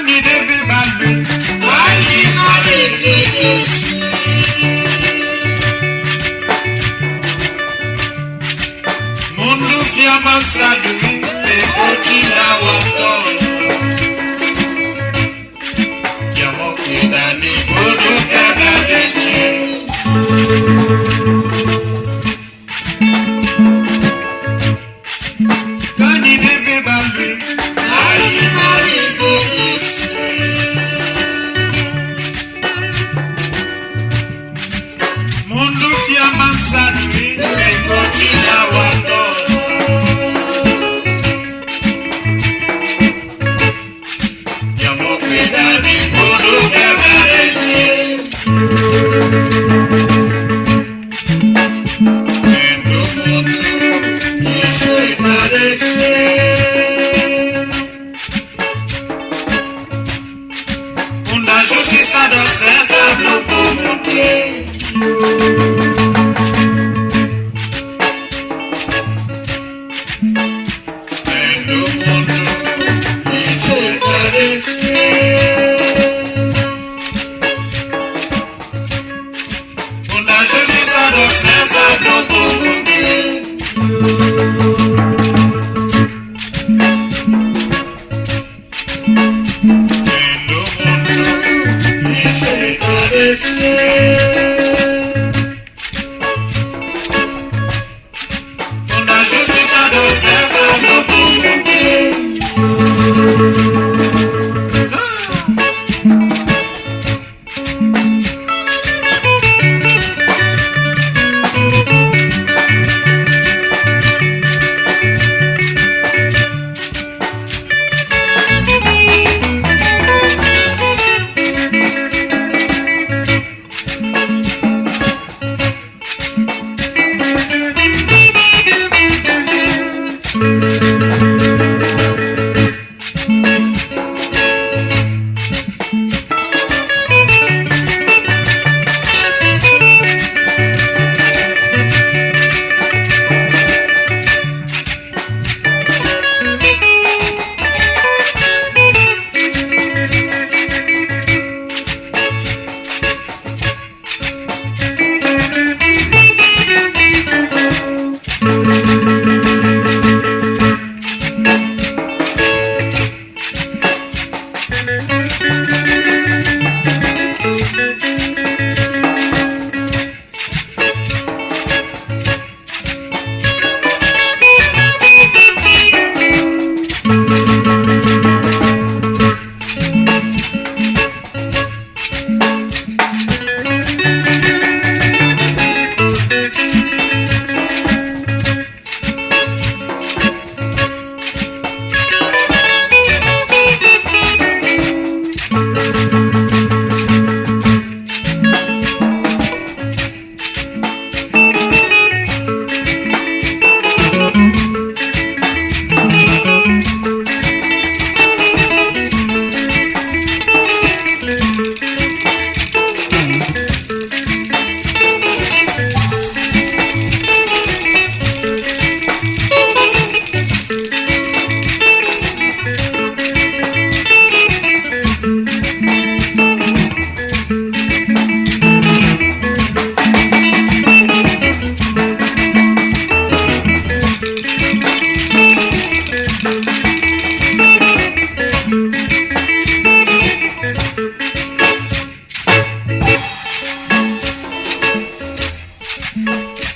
Cani deve balue, alima deve descer. Mundo fiamma sadui, e cocina watoro. Chiamo qui da Nigodo Canadece. Cani deve balue, Alima deve descer. Mundo fiamma sadui, e cocina watoro. Chiamo qui da Nigodo Canadece. No mundo isso é parecer. Una giustizia da senza dopo monte. No mundo isso é parecer. Una giustizia da senza dopo monte. No mundo isso é parecer. Una giustizia da senza dopo monte.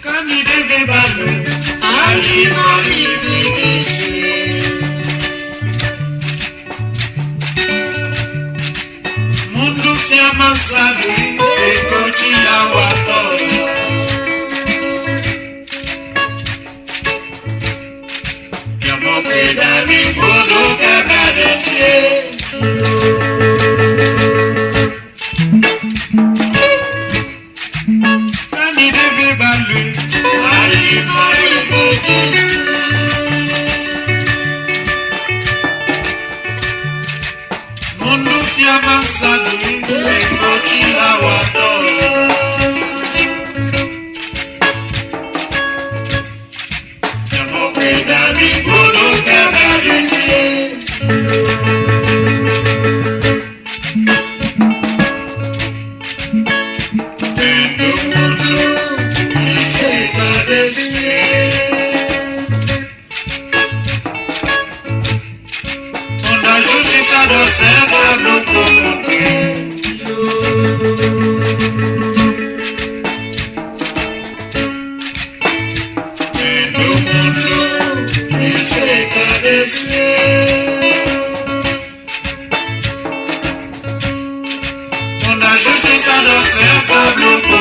Cani deve balue, Alima deve descer. mundo fiamma sadui, e cocina watoro. Chiamo qui da Nigodo Canadece. Cani deve balue, Alima deve descer. mundo fiamma sadui, e cocina watoro. Chiamo qui da Nigodo Canadece. On a juste ça dans ses sables.